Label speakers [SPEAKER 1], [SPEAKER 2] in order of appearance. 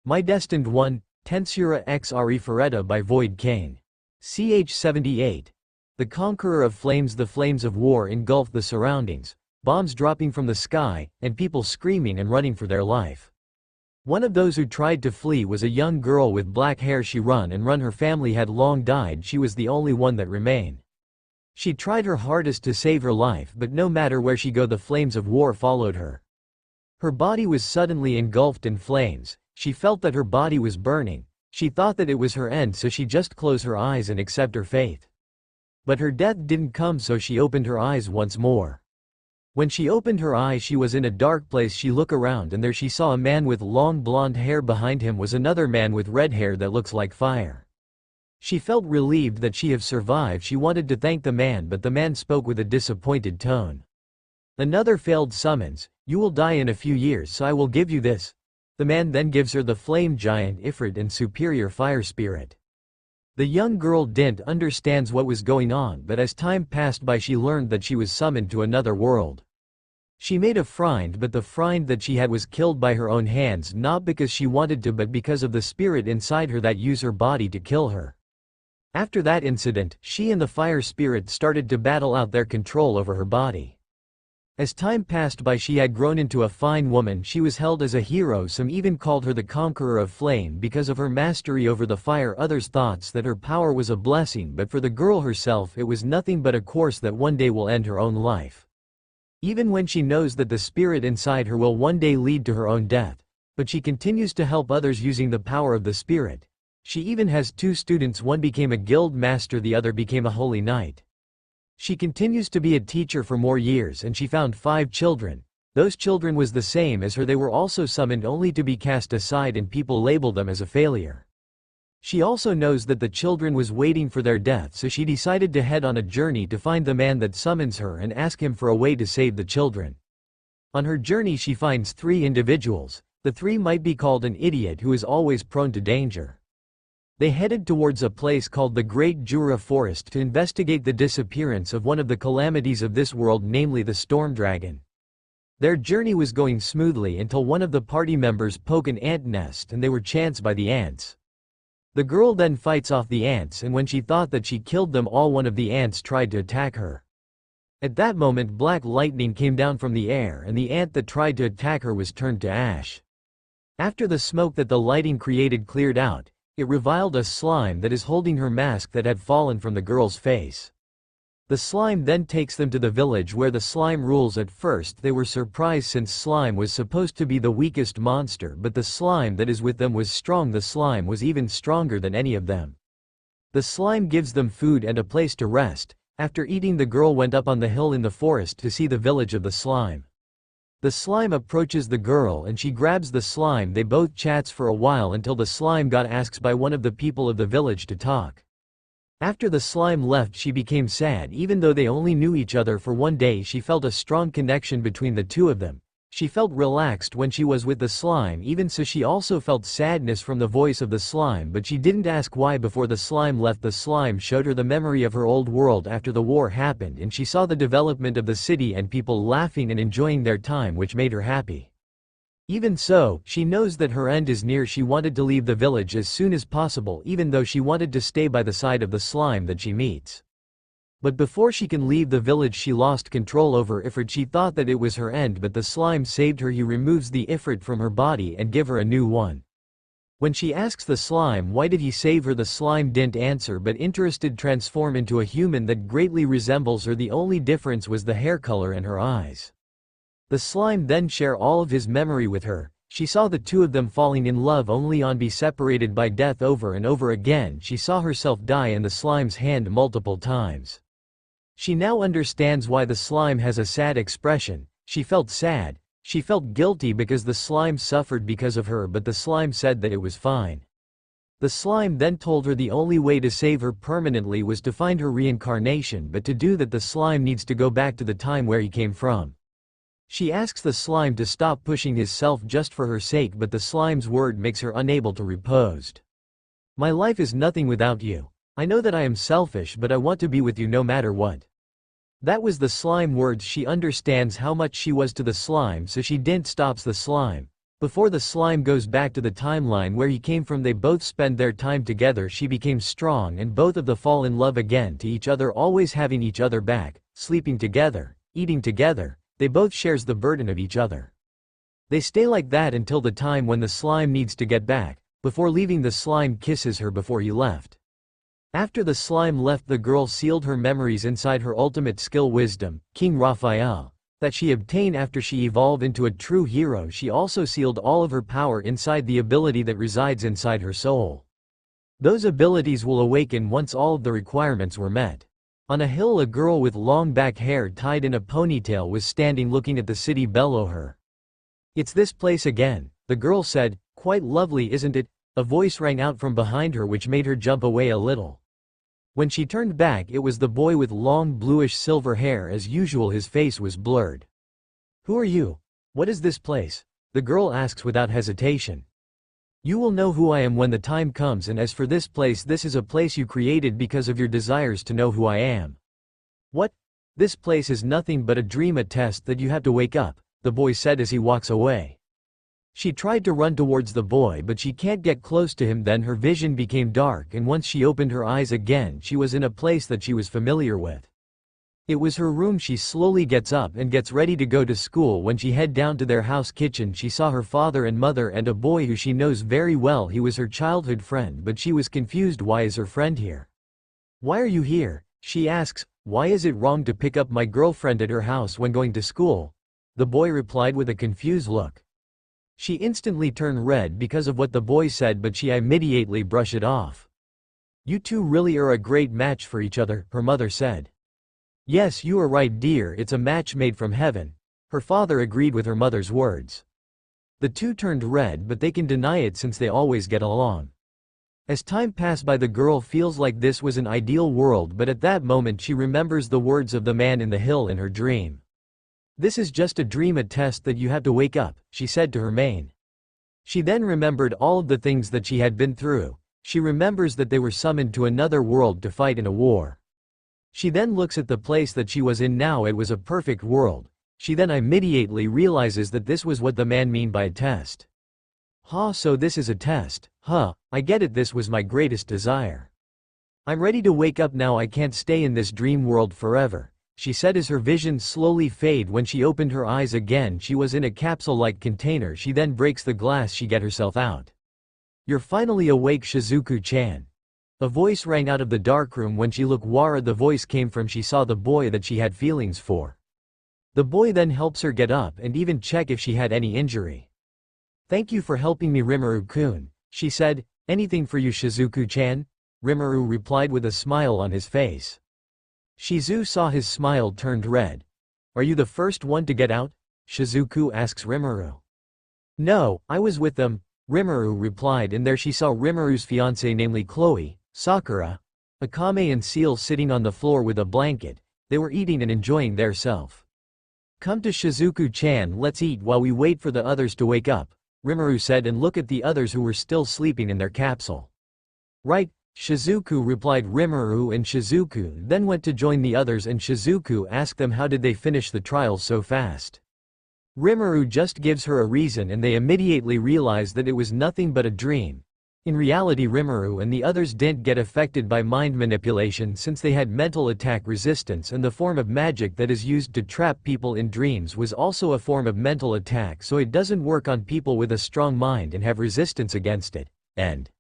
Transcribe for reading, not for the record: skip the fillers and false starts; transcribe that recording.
[SPEAKER 1] My Destined 1, Tensura x Arifureta by Void Kane. Ch 78. The conqueror of flames. The flames of war engulfed the surroundings, bombs dropping from the sky, and people screaming and running for their life. One of those who tried to flee was a young girl with black hair. She run and run. Her family had long died. She was the only one that remained. She tried her hardest to save her life, but no matter where she go, the flames of war followed her. Her body was suddenly engulfed in flames. She felt that her body was burning. She thought that it was her end, so she just closed her eyes and accept her fate. But her death didn't come, so she opened her eyes once more. When she opened her eyes, she was in a dark place. She looked around, and there she saw a man with long blonde hair. Behind him was another man with red hair that looks like fire. She felt relieved that she have survived. She wanted to thank the man, but the man spoke with a disappointed tone. Another failed summons. You will die in a few years, so I will give you this. The man then gives her the flame giant Ifrit and superior fire spirit. The young girl didn't understand what was going on, but as time passed by she learned that she was summoned to another world. She made a friend, but the friend that she had was killed by her own hands, not because she wanted to but because of the spirit inside her that used her body to kill her. After that incident, she and the fire spirit started to battle out their control over her body. As time passed by, she had grown into a fine woman. She was held as a hero. Some even called her the conqueror of flame because of her mastery over the fire. Others thought that her power was a blessing, but for the girl herself it was nothing but a course that one day will end her own life. Even when she knows that the spirit inside her will one day lead to her own death, but she continues to help others using the power of the spirit. She even has two students. One became a guild master, the other became a holy knight. She continues to be a teacher for more years, and she found 5 children. Those children was the same as her. They were also summoned only to be cast aside, and people labeled them as a failure. She also knows that the children was waiting for their death, so she decided to head on a journey to find the man that summons her and ask him for a way to save the children. On her journey she finds 3 individuals. The 3 might be called an idiot who is always prone to danger. They headed towards a place called the Great Jura Forest to investigate the disappearance of one of the calamities of this world, namely the storm dragon. Their journey was going smoothly until one of the party members poked an ant nest and they were chanced by the ants. The girl then fights off the ants, and when she thought that she killed them all, one of the ants tried to attack her. At that moment black lightning came down from the air and the ant that tried to attack her was turned to ash. After the smoke that the lighting created cleared out, it revealed a slime that is holding her mask that had fallen from the girl's face. The slime then takes them to the village where the slime rules. At first they were surprised since slime was supposed to be the weakest monster, but the slime that is with them was strong. The slime was even stronger than any of them. The slime gives them food and a place to rest. After eating, the girl went up on the hill in the forest to see the village of the slime. The slime approaches the girl and she grabs the slime. They both chats for a while until the slime got asked by one of the people of the village to talk. After the slime left she became sad. Even though they only knew each other for one day, she felt a strong connection between the two of them. She felt relaxed when she was with the slime. Even so, she also felt sadness from the voice of the slime, but she didn't ask why. Before the slime left, the slime showed her the memory of her old world after the war happened, and she saw the development of the city and people laughing and enjoying their time, which made her happy. Even so, she knows that her end is near. She wanted to leave the village as soon as possible, even though she wanted to stay by the side of the slime that she meets. But before she can leave the village, she lost control over Ifrit. She thought that it was her end, but the slime saved her. He removes the Ifrit from her body and give her a new one. When she asks the slime why did he save her, the slime didn't answer, but interested transform into a human that greatly resembles her. The only difference was the hair color and her eyes. The slime then share all of his memory with her. She saw the two of them falling in love only on be separated by death over and over again. She saw herself die in the slime's hand multiple times. She now understands why the slime has a sad expression. She felt sad. She felt guilty because the slime suffered because of her, but the slime said that it was fine. The slime then told her the only way to save her permanently was to find her reincarnation, but to do that the slime needs to go back to the time where he came from. She asks the slime to stop pushing himself just for her sake, but the slime's word makes her unable to repose. My life is nothing without you. I know that I am selfish, but I want to be with you no matter what. That was the slime words. She understands how much she was to the slime, so she didn't stop the slime. Before the slime goes back to the timeline where he came from, they both spend their time together. She became strong and both of them fall in love again to each other, always having each other back, sleeping together, eating together, they both shares the burden of each other. They stay like that until the time when the slime needs to get back. Before leaving, the slime kisses her before he left. After the slime left, the girl sealed her memories inside her ultimate skill, wisdom, King Raphael, that she obtained after she evolved into a true hero. She also sealed all of her power inside the ability that resides inside her soul. Those abilities will awaken once all of the requirements were met. On a hill, a girl with long back hair tied in a ponytail was standing looking at the city below her. "It's this place again," the girl said. "Quite lovely, isn't it?" A voice rang out from behind her which made her jump away a little. When she turned back, it was the boy with long bluish silver hair. As usual, his face was blurred. "Who are you? What is this place?" the girl asks without hesitation. "You will know who I am when the time comes, and as for this place, this is a place you created because of your desires to know who I am." "What? This place is nothing but a dream, a test that you have to wake up," the boy said as he walks away. She tried to run towards the boy, but she can't get close to him. Then her vision became dark, and once she opened her eyes again, she was in a place that she was familiar with. It was her room. She slowly gets up and gets ready to go to school. When she head down to their house kitchen, she saw her father and mother and a boy who she knows very well. He was her childhood friend, but she was confused. Why is her friend here? "Why are you here?" she asks. "Why is it wrong to pick up my girlfriend at her house when going to school?" the boy replied with a confused look. She instantly turned red because of what the boy said, but she immediately brushed it off. "You two really are a great match for each other," her mother said. "Yes, you are right, dear, it's a match made from heaven," her father agreed with her mother's words. The two turned red, but they can deny it since they always get along. As time passed by, the girl feels like this was an ideal world, but at that moment she remembers the words of the man in the hill in her dream. "This is just a dream, a test that you have to wake up," she said to her main. She then remembered all of the things that she had been through. She remembers that they were summoned to another world to fight in a war. She then looks at the place that she was in now. It was a perfect world. She then immediately realizes that this was what the man mean by a test. So this is a test. I get it, this was my greatest desire. I'm ready to wake up now, I can't stay in this dream world forever," she said as her vision slowly faded. When she opened her eyes again, she was in a capsule-like container. She then breaks the glass. She get herself out. "You're finally awake, Shizuku-chan." A voice rang out of the darkroom. When she looked where the voice came from, she saw the boy that she had feelings for. The boy then helps her get up and even check if she had any injury. "Thank you for helping me, Rimuru-kun," she said. "Anything for you, Shizuku-chan?" Rimuru replied with a smile on his face. Shizu saw his smile turned red. "Are you the first one to get out?" Shizuku asks Rimuru. "No, I was with them," Rimuru replied, and there she saw Rimuru's fiancée, namely Chloe, Sakura, Akame and Seal sitting on the floor with a blanket. They were eating and enjoying theirself. "Come to Shizuku-chan, let's eat while we wait for the others to wake up," Rimuru said, and look at the others who were still sleeping in their capsule. "Right, Shizuku," replied Rimuru, and Shizuku then went to join the others, and Shizuku asked them how did they finish the trials so fast. Rimuru just gives her a reason, and they immediately realize that it was nothing but a dream. In reality, Rimuru and the others didn't get affected by mind manipulation since they had mental attack resistance, and the form of magic that is used to trap people in dreams was also a form of mental attack, so it doesn't work on people with a strong mind and have resistance against it. End.